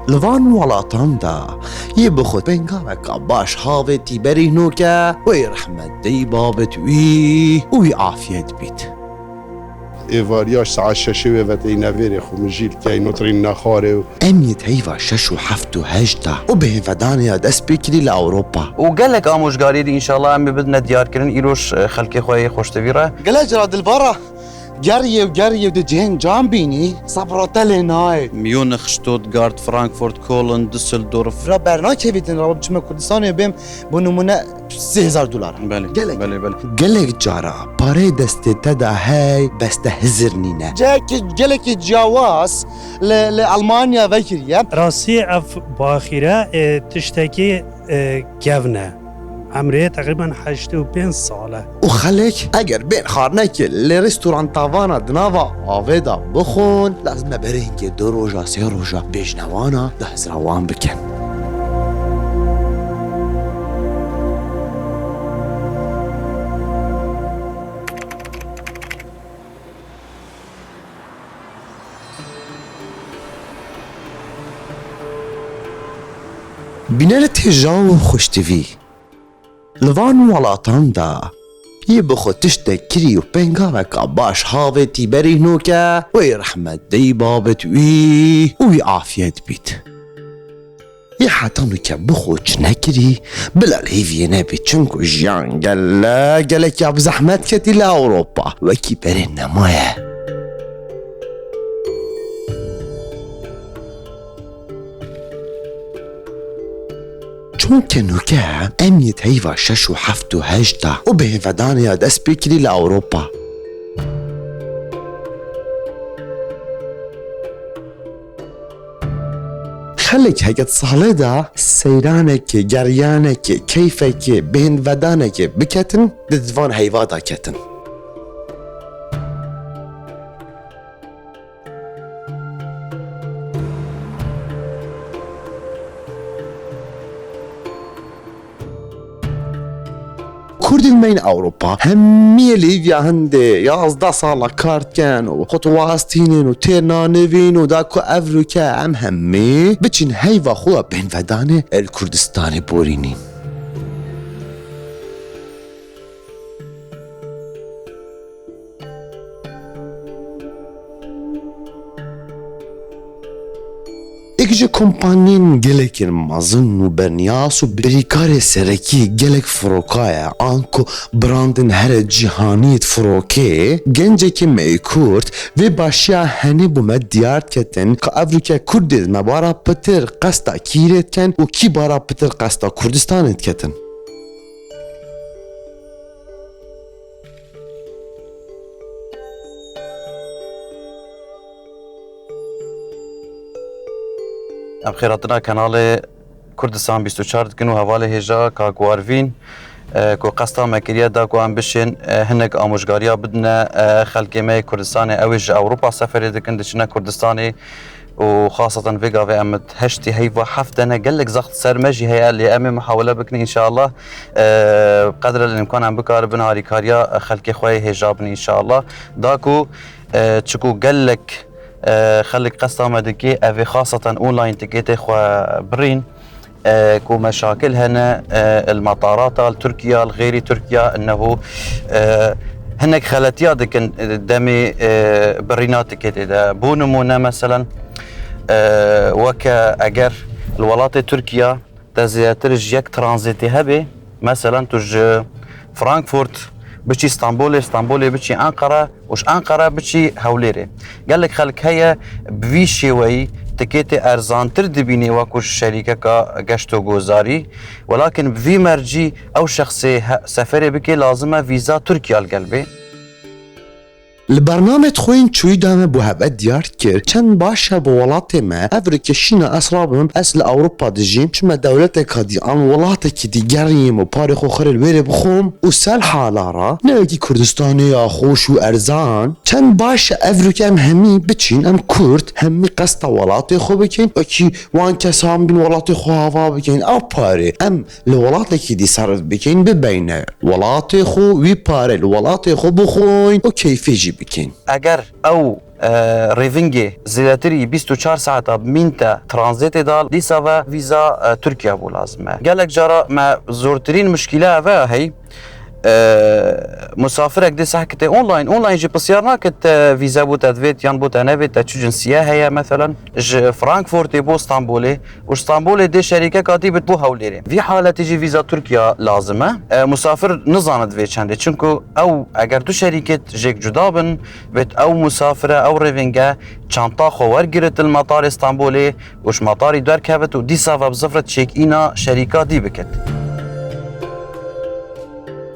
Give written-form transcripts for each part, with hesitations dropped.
لوان ولاتان دا يبخد بنگاوكا باش هاوتي برينوكا وي رحمت دي بابت وي عافيت بيت إيفارياش ساعة شاشوة وتينا فيري خمجيل كي نطرين نخاري أميت هيفا ششو حفتو هجتا وبه ودانيا دس بكري لأوروبا وقالك آموشگاری دي إن شاء الله أمي بدنا ديار كرن إيروش خلقي خوي خوش تفيرة قال جراد البرا قريه ودي جهن جامبيني صبرتلي ناي ميونخ شتوتغارت فرانكفورت كولن دوسلدورف را برنامج بيتن رابط جمع كردستان بهم بنمونه $3000 بله قالك بله قالك جارا باري دستي تدا هاي بس تهزرنينا قالك جواز لألمانيا فكريا راسي اف باخره تشتكي جونا عمره تقريبا 85 ساله وخليك اگر بين خارنك لريستوران تافانا دنافا آويدا بخون لازم برينك 2 روجا 3 روجا بيجنوانا ده زروان بكن بنالت هجاو خوش تفي لوان ولاتان دا يبخو تشتك كريو بنگاوكا باش هاوتي برينوكا وي رحمت دي بابت وي عافيت بيت يحاتانوكا بخو چنكري بلا الهيفينا بيچنكو جيان قالك يا بزحمت كتي لأوروبا وكي برين نمايا چون که نوکه امنیت هیوا 6 و 7 و 8 و به ودانیا دست بکری لأوروپا خليك هيك تصالي دا سيرانك جريانك كيفك بين ودانك بكتن ددفان هيوادا كتن كردين من أوروبا همي ليفيا هندي يازدا صالا كارت كان وخطواتين وتيرنا نوين وداكو أفريكا همي بچين هيفا خوا بين وداني الكردستاني بورينين اكجي كومبانين جلك المازن وبرنياس وبريكاري سركي جلك فروكايا انكو براندن هر جهانيت فروكي جنجك ميكورت و باشيا هني بومد ديارت كتن كأفريكا كردز مبارا بتر قستا كيرت كن وكي بارا بتر قستا كردستانت كتن ام خيراتنا كانال كردستان 24 دكنو حواله هجا كاغواروين كو قستا مكريا دا كو ام بشين هنك اموشگاريا بدنا خلقي مي كردستان اوج اوروبا سفر دكن دشنا كردستاني وخاصة فيغا في امد هشتي هيفا حفتنا قالك زخت سرمجي هي اللي امي محاولة بكني ان شاء الله بقدر الامكان عم بكار بنهاري كاريا خلقي خوي هجابني ان شاء الله داكو تشكو قالك خليك قصة مدكي أفي خاصة أونلاين تكيتي خوا برين كو مشاكل هنا المطارات التركيا الغيري تركيا أنه هناك خلاتيا دكن دمي برينات تكيتي دا بونمونا مثلا وكا أجر الولايات تركيا تزياترج يك ترانزيتي هبي مثلا تج فرانكفورت بشي اسطنبول بشي أنقرة وش أنقرة بشي هوليري قال لك خلك هي بفيشي وي تكيتي أرزان تردبيني واكوش شركة كاشتو جوزاري ولكن بفي مرجي أو شخصي سفري بكي لازمة فيزا تركيا القلبي البرنامج خوين چوی دامه بو هبت دیار کرد چند باشه با ولات ما افریکا شینا اسرابم اصل اوروپا دجیم چما دولت کادی آن ولات کی دیگریم و پاری خو خرل ویره بخوم و سال حالارا نوکی کردستانی یا خوش و ارزان چند باشه افریکا همی بچین ام کرد همی قصد ولات خو بکن اکی وان کسام بین ولات خو هوا بکن او پاری ام لولات کی دی صرف بکن ببینه ولات خو وی پاری لولات خو بخوین و کیفی جی بکن اگر او ریوینگی زیادتری 24 ساعت مینتا ترانزیت دال دیسا و ویزا ترکیه بو لازمه گلک جارا ما زورترین مشکله اوه هی مسافرك دي سحكت اونلاين جي بسيار ناكت فيزا بو تدفيت يان بو تنافيت تشو جنسيه هي مثلا ج فرانكفورت بو اسطنبولي واسطنبول دي شركه كاتبت بو هوليري في حاله تجي فيزا تركيا لازمه مسافر نزاند في چنده چونكو او اگر تو شركه جيك جدابن بت او مسافره او ريفينجا چانتا خوار گرت المطار اسطنبولي وش مطاري دار كابت ودي سافا بزفرت تشيك اينا شركه دي بكت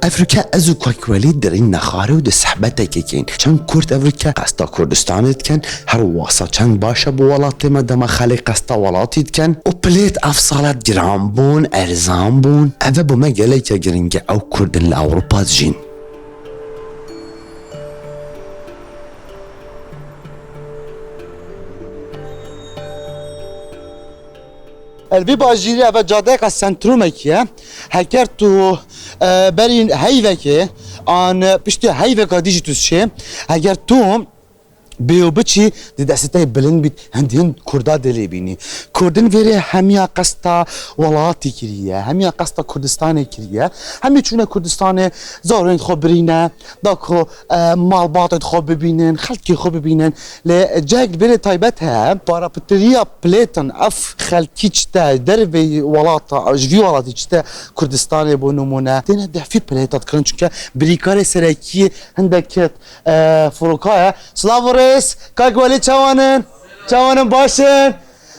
افریقا از کوکولی درین نخاره و دسحبته کن چند کرد افریقا قستا کردستانت کن هر واسا چند باشه بولات مدام خلی قستا ولاتید کن و پلیت افصالت گرام بون ارزان بون اوه بومه گله که گرینگه او کردن لأوروپا جین البی باجیری اوه جاده که سنترومه که هکر تو برین هیوه که آن پشتی هیوه که دیجی توز شه اگر تو بیو بچی دی دستای بلند بید هند کردا دلی بینی کردن ویری همیا قستا ولاتی کریه همیا قستا کردستان کریه همی چونه کردستان زارین خوب برینه داکو مالبات خوب ببینن خلکی خوب ببینن ل جاک بری تایبت ها پاراپتریا پلیتن اف خلکی چتا در وی ولاتا جوی ولاتی چتا کردستان بو نمونه دینه دفی پلیتات کرن چونکه بریکار سرکی هندک فروکای سلاور کاکولی چوانن باشن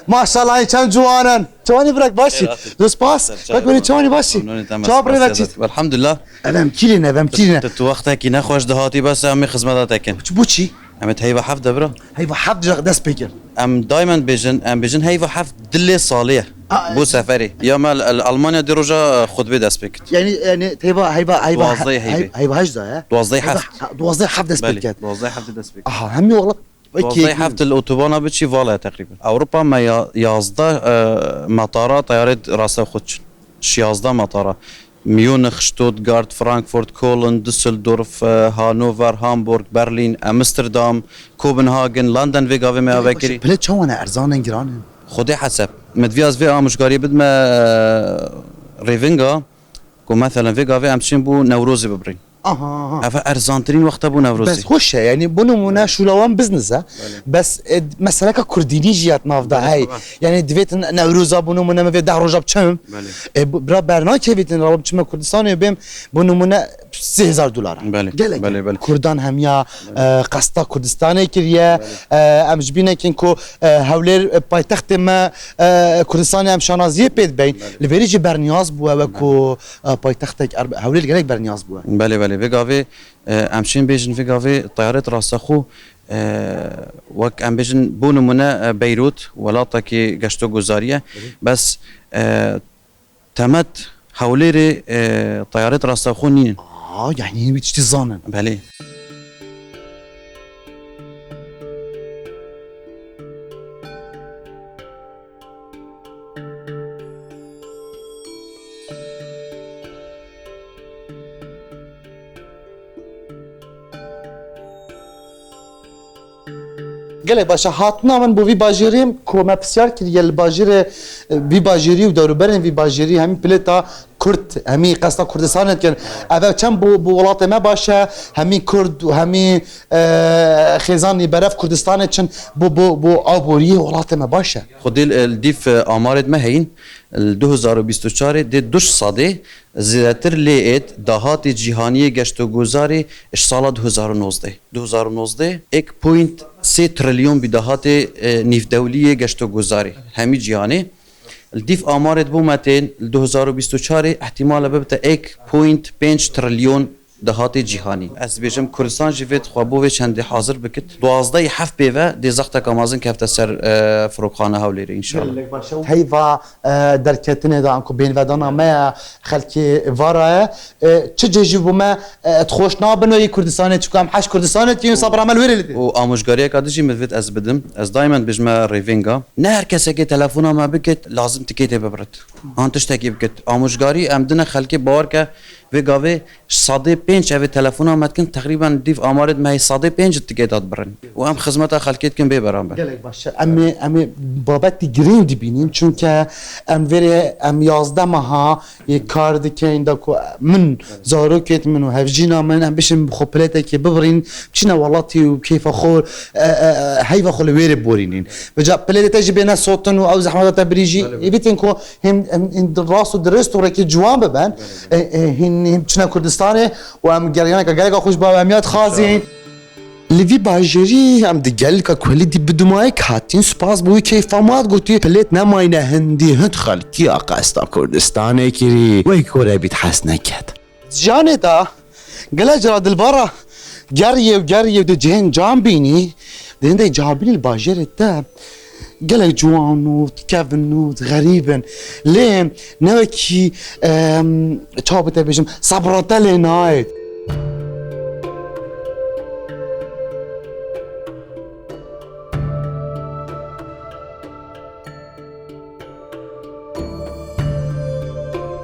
ماشاءالله چند جوانن چوانی برک باشی دوست پاس کاکولی چوانی باشی چواب ری وقتی الحمد لله ام کلینه تو وقتا کی نخوش دهاتی بس هم خدمت تکن بو چی ام هیوا حفظ برا هیوا حفظ جغ دست بگیر ام دائما بيجن هيفا حفظ دلي صاليه بو سفري يا مال المانيا دي رجا خطبه دست بكت يعني هيبا هجده دوازدي حفظ دست بگیر دوازدي حفظ دست بكت همي والله دوازدي حفظ الاوتوبان بتشي فالا تقريبا اوروبا ما يازده مطارات طياره راسه خدش 11 مطارات ميونخ شتوتغارت فرانكفورت كولن دوسلدورف هانوفر هامبورغ برلين امستردام كوبنهاجن لندن في قاوي ما بكري بلد شو انا ارزان جران خدي حسب مدفياز في مشغاري بد ما ريفينغا كو مثلا في قاوي امشين بو نوروزي ببرين افا ارزانترين وقت بو نوروزي بس خوش يعني بنو منا شولوان بزنسه بس مسألة كرديني جيات نافدا هاي يعني دويت نوروزا بنو منا ما في ده رجب كم برا برنامج كيفيتن رجب كم كردستان يبيم بنو منا $3000 بله كردان هميا قسطا كردستاني كريا امجبينا كينكو هولير بايتخت ما كردستان هم شانازيه بيد بين لفيريجي برنياز بو وكو بايتختك هولير جالك برنياز بو بله في قاوي امشين بيجن في قاوي طيارات راسخو وك ام بيجن بونو منا بيروت ولاتا كي قشتو جزاريه بس تمت هوليري طيارات راسخو نين يعني بيتشتي زانن بله قال باشا هاتنا من بو في باجيريم كوما بسيار كي الباجير في باجيري ودوربرن في باجيري هم بلتا كرد همي قصدا كردستان كان اوا كم بو ولات ما باشا همي كرد وهمي خزاني برف كردستان كان بو ابوري ولات ما باشا خدي الديف امارد ما هين 2024 دي دوش صادي زیاتر لیت دهات جهانی گشت و گذاری سال 2019 1.3 تریلیون به دهات نیف دولی گشت و گذاری همی جهانی الدیف آمارت بومتین 2024 احتمال ببته 1.5 تریلیون دهات جهانی از بیشم کردستان جوید خوابو چند حاضر بکت 12 7 بیوه دی زخت کامازن کفت سر فروخانه هولیری ان شاء الله هیوا درکتنه دا انکو بین ودانا ما خلکی وارا چه جیبو ما تخوش نابنوی کردستان چکم حش کردستان تیم صبر عمل ویرلی و آموزگاری کادشی مدوید از بدم از دائما بجمع ریوینگا نه هر کسی که تلفن ما بکت لازم تکیت ببرد آن تشتکی بکت آموزگاری امدن خلکی باور که و گاوه صاده 5 او تلفن آمد کن تقریبا دیف آمارد مای صاده 5 دیگه داد برن و هم خدمت خلکیت کن ببرام گلک باشه ام بابت گرین بینیم چون که ام 11 ماه یک کار دکین دکو من زاروکت منو هفجینا من ام بشم خپلته که ببرین چینا ولاتی و کیف خور هیوا خل ویر بورینین بجا پلته تجي بين صوتن او زحمات تبريجي يبيتن كو هم راس درست و که جوان ببن هن چنا کردستانه و ام گریانه که گلک خوش با امیات خازین لوی باجری هم دیگل که کلی دی بدمای کاتین سپاس بوی کیفامات گوتی پلیت نماینه هندی هند خلکی آقاستا کردستانه کری وی کوره بیت حس نکد جانه دا گله جرا دلبارا گریه و دی جهن جان بینی دهنده جابین الباجر دا گله جوانو کفنو غریبن لیم نوکی چابته بشم صبراته لیناید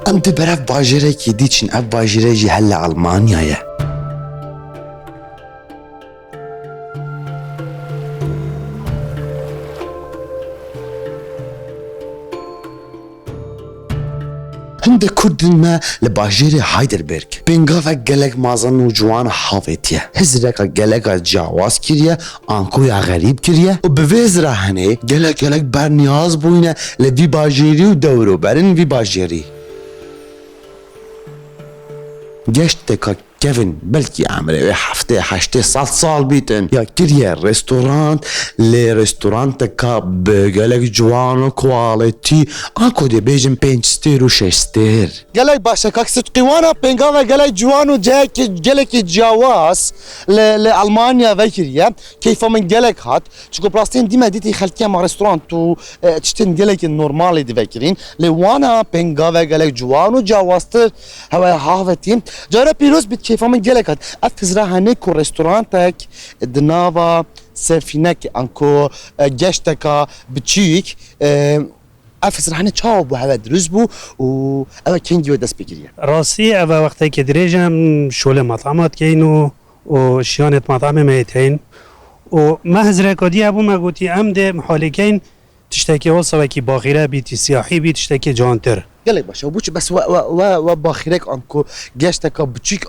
ام دبرف باجره کی دیچن اف باجره جی هلا المانیایه هند كردن ما لباجيري هايدلبرغ بنغافا جلك مازن وجوان حافيتيا هزرك جلك جاواز كريا انكويا غريب كريا وبفيزرا هني جلك برنياز بوينه لبي باجيري ودورو برن في باجيري گشت كيفن بلكي عمره هفته 8 سال بيتن يا كريا ريستورانت لي ريستورانت كا بگلك جوان كواليتي اكو دي بيجن 5 ستير و 6 ستير گلك باشا كاكست قوانا بنغاوا گلك جوان و جاك گلك جواز لالمانيا وكريا كيف من گلك هات چكو بلاستين ديما ديتي خلكيا ما ريستورانت و تشتن گلك نورمال دي وكرين لوانا بنغاوا گلك جوان و جوازتر هوا هافتين جارا بيروز بت كيف من جلكت افزرا هنيكو ريستورانتك دنافا سفينك انكو جشتكا بتشيك افزرا هني تشاوب وهذا درزبو و اوا كينجي ودس بيجريا راسي اوا وقتی که دريجم شول مطعمات كينو و شيانت مطعم ميتين و مهزره كدي ابو ما قوتي ام ده محالكين تشتكي وصفه كي باخره بيتي سياحي بي تشتكي جانتر قالك باشا وبوش بس و باخيرك انكو جشتكا بتشيك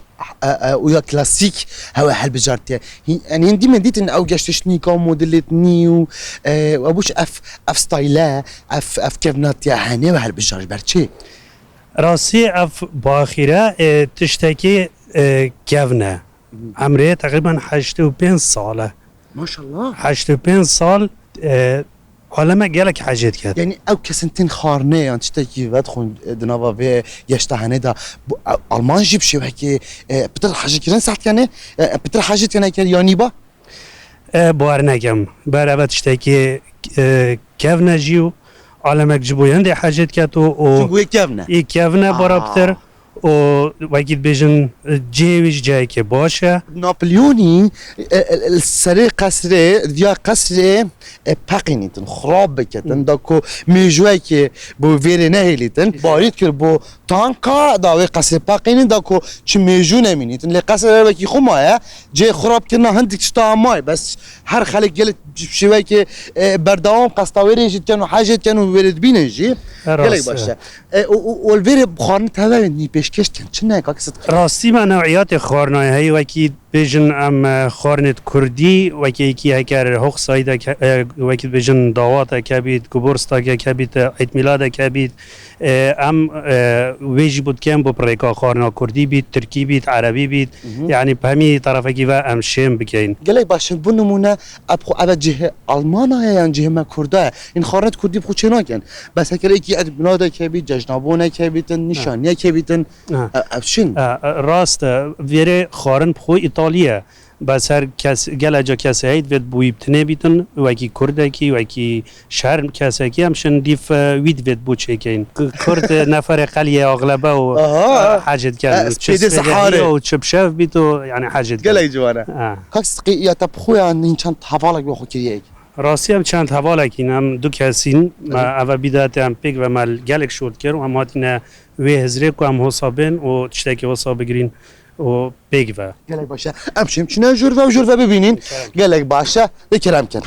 ويا كلاسيك هوا حل بجارتي يعني هندي من ديت ان او جشتشني كا موديلت نيو وابوش اف ستايلا اف كيفنات يا هاني وحل بجار برشي راسي اف باخره تشتكي كيفنا عمره تقريبا 85 ساله ما شاء الله 85 سال حالا گلک حاجت کرد یعنی او کسنتین خارنه یعنی تشتكي بدخل دنابا في يشتهنه دا المان جيب شو هيك بتر حاجه كده ساعت يعني بتر حاجه يعني يعني با بار نگم برای تشتكي كيفنا جيو عالمك جبو يندي حاجت کرد و جوي كيفنا ای كيفنا برابتر و وقت بيجن جيوش جاي که باشه نابليوني السري قصري ديا قصري باقينيتن خراب بكتن داكو ميجوي كي بو فيري نهيليتن باريت كر بو تانكا داوي قصري باقينين داكو چ ميجو نمينيتن لي قصري بكي خمايا جاي خراب كنا هندك شتا ماي بس هر خلق قالت شوي كي برداوم قسطاويري جيت كانوا حاجه كانوا ورد بينجي قالك باشا والفيري بخارن تاوي پیشکش کن چه نه کاکست راستی من نوعیات خارنای هایی وکی بیجن ام خارنت کردی وکی کی هکر حق سایده وکی بیجن دعوات کبید گبرستا کبید عید میلاد کبید ام ویجی بود کم با پریکا خارنا کردی بید ترکی بید عربی بید یعنی بهمی طرفه کی و ام شم بکین گله باشه بو نمونه ابخو ابد جهه آلمانه یا جهه ما کرده این خارنت کردی بخو چه نکن بس هکر یکی عید میلاد کبید جشنواره کبید نشانیه کبید افشین راست ویره خارن بخو ایتالیا بس هر کس گل اجا کسی هید وید بویب تنه بیتن وکی کرده کی وکی شهر کسی کی همشن دیف وید وید بو چه کین کرد نفر قلیه اغلبه و حاجت کرد سپیده سحاره و چپشف بیتو یعنی حاجت گل ای جوانه کاکس یا تبخو یا این چند حوالک بخو کریه راستی هم چند حواله کینم دو کسین ما اول بیدات هم پیک و مال گلک شد کرد و هم هاتینا وی هزره که هم حسابن و تشتکی حساب بگیرین و پیک و گلک باشه امشیم چنه جور و ببینین گلک باشه بکرم کن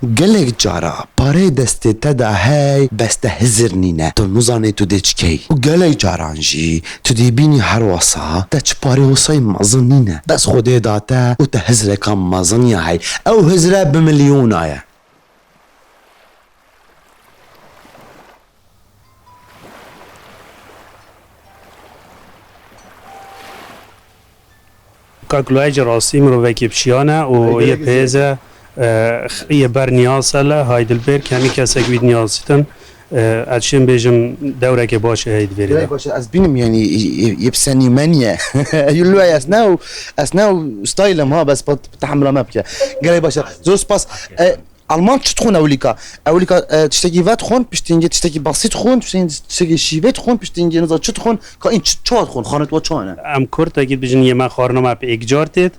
گلک جارا پاره دسته تدا هی بسته هزر نینه تو نزانه تو دیچ کی و گلک جارانجی تو دی بینی هر واسا تا چه پاره واسای مازن نینه بس خوده داته و تا هزره کم مازن یا هی او هزره بملیون آیه کاکلوی راستی مرو وکی بشیانه و یه پیزه یه بر نیاز هلا هایدلبرگ همی کسی که بید نیازیتن ادشین بیجم دوره که باشه هید گلک ویرده باشه از بینم یعنی یبسنی منیه یلوی اسناو ستایلم ها بس بتحمل ما بکه گلک باشه زوس پاس Alman çı txun evlika tişteki vet xun piştinge tişteki basit xun tişteki şivet xun piştinge neza çı txun ka in çat xun xanet wa çane ام کرد اگه بجن یه من خارنامه به اگجار تید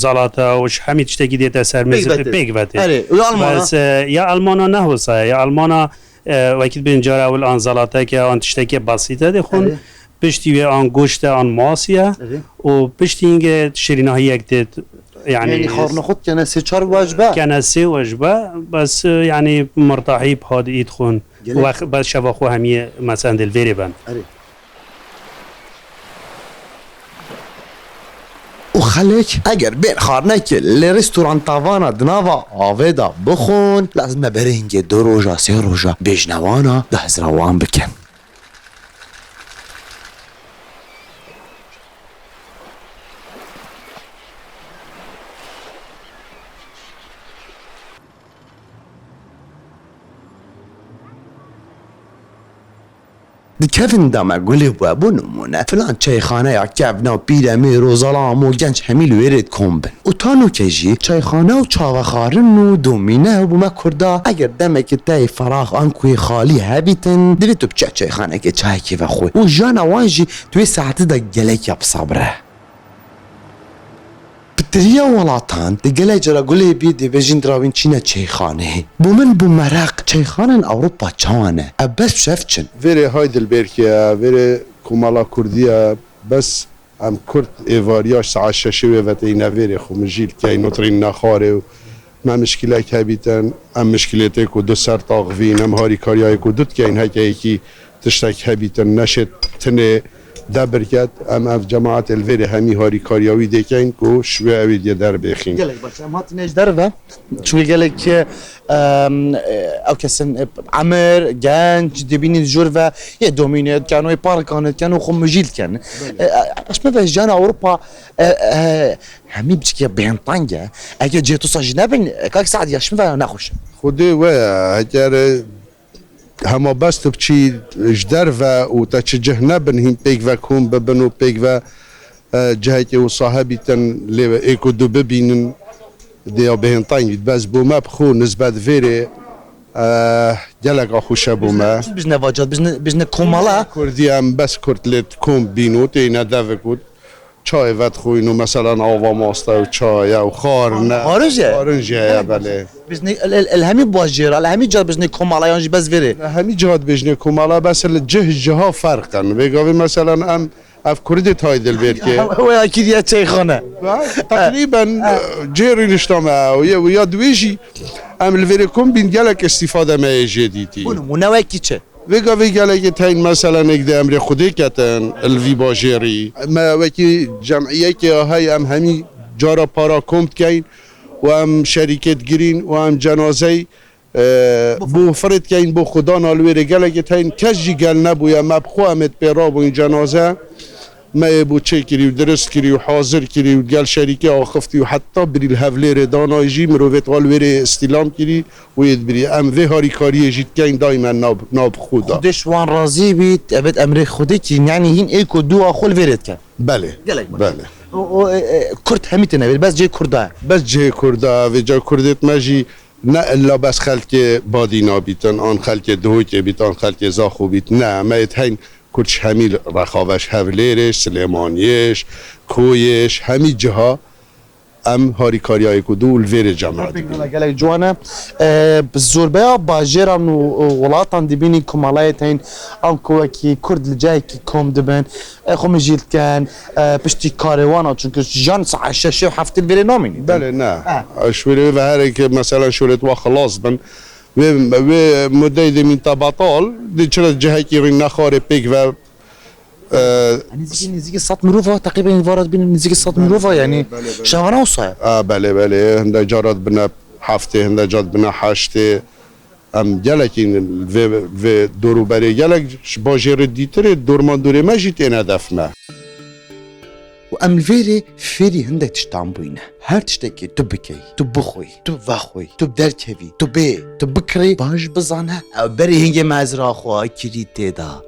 زالاتا وش همه تشتکی دیتا سر مزه پیگ وته اره و Almana بس یا آلمانا نه وسا یا آلمانا وقتی بین جاره اول آن زالاتا که آن تشتکی بسیطه دی خون پشتی و آن گوشت آن ماسیه و پشتی اینکه شیرینه های یک دید yani xarna xud kana se çar vajba كان سي وجبه بس يعني مرتاحي بهاد يدخون بس شبخو همية مثلا دل فيريبان اره و خلک اگر بین خارنه که لرستوران تاوانا دناوا آویدا بخون لازم برینگه 2 روزا 3 روزا بجنوانا 10 روان بکن دی کفن دام گلی بوا بو نمونه فلان چایخانه یا کفنا و پیرمیر و ظلام و گنج همیل ویرید کمبن و تانو کجی چایخانه و چاوخارن و دومینه و بوما کردا اگر دمک تای فراغ آنکوی خالی هبیتن دوی تو بچه چایخانه که چای که و خوی و جان وانجی توی ساعت دا گلک یاب صبره بتریا ولاتان دی گلی جرا گلی بی دی بجین دراوین چینه چایخانه بومن بومرق چایخانه اوروپا چانه ابس بشفتشن وری هایدلبرگیا وری کومالا کردیا بس ام کرد ایواریاش ساعت 6 و اینا وری خو مجیل که نوترین نخاره و ما مشکلی که بیتن ام مشکلیتی که دو سر تاغوین ام هاری کاریای که دوت که این هایی که تشتک هبیتن نشد تنه دبرکت ام اف جماعت الوری همی هاری کاریاوی دیکن که شوی اوید یه در بخین گلک باشه اما هاتنیش در و چون گلک که او کسن عمر گنج دبینی جور و یه دومینیت کن و یه پارکانت کن و خو مجیل کن اشمه و جان اوروپا همی بچه که بینطانگه اگه جیتو ساجی نبین که ساعت یشمه و نخوشه خوده و اگر هما بس تو بچی جدر و تا چه جه نبن هین پیک و کن ببن و پیک و جهی که و صاحبی تن لیو ایکو دو ببینن دیا بهن تاین بس بو ما بخو نسبت ویره جلق خوشه بو ما بجنه واجد بجنه کمالا کردی هم بس کرد کم بینو تینا دوه کد چای ود خوینو مثلا آوا ماستا و چای و خارنه خارنجه بله بجنه الهمی باجیره الهمی جاد بجنه کمالا یانجی بس ویره همین جهات بجنه کمالا بس جه فرقن بگاوی مثلا ام اف کردی تایدلبرگ هو اكيد يا شيخنا تقريبا جيري نشتمع ويا دويجي ام الفيريكم بين جالك استفاده ما جديدي منوي كيتشه ويجا جالك تاين مثلا اقدر امر خودي كتن الفي باجيري ما وكي جمعيه كي هاي ام همي جارا بارا كومت كاين وام شركه جرين وام جنازه بو فرد كاين بو خدا نالوير جالك تاين كجي قال نبويا ما بخو امت بيرا بو جنازه ما بو چه کری و درست کری و حاضر کری و گل شریکه آخفتی و حتی بری الهولیر دانایجی مروفت والویر استیلام کری و ید بری ام وی هاری کاری جید که این دایما ناب خودا خودش وان راضی بید ابد امر خودی که یعنی هین ایکو دو آخول ویرد که بله بله کرد همیت نوید بس جای کرده بس جای کرده و جای کردت مجی نه الا بس خلق بادینا بیتن آن خلق دوی که بیت آن خلق زاخو بیت نه ما هین كرش همي رخاوش هفليرش سليمانيش كويش همي جها ام هاري كارياي كدو الفير جامعة گلک جوانه بزربه باجران و ولاتان دبینی کمالایتین ام کوکی کرد لجای کی کم دبن خو مجیل کن پشتی کاروانا چون جان ساعه 6 و 7 الفير نامینی بله نه شوية وهرك مثلا شوية وخلاص بن و مدة من تبطال دي چرا جهة كي رينا خاري بيك و نزدیک 100 مروفه تقریبا این وارد بین نزدیک 100 مروفه یعنی شوانه وصايا بله بله هنده جارات بنا هفته هنده جات بنا حشته ام گلکین و دورو بری گلک باجر دیتر دورمان دوره ما جیت این هدف ما و ام الفيري فيري هندك تشتعم بوينه هر تشتكي تو بكي تو بخوي تو وخوي تو بدركبي تو بي تو بكري باش بزانه او بري هنگي مزرا خوا كري تيدا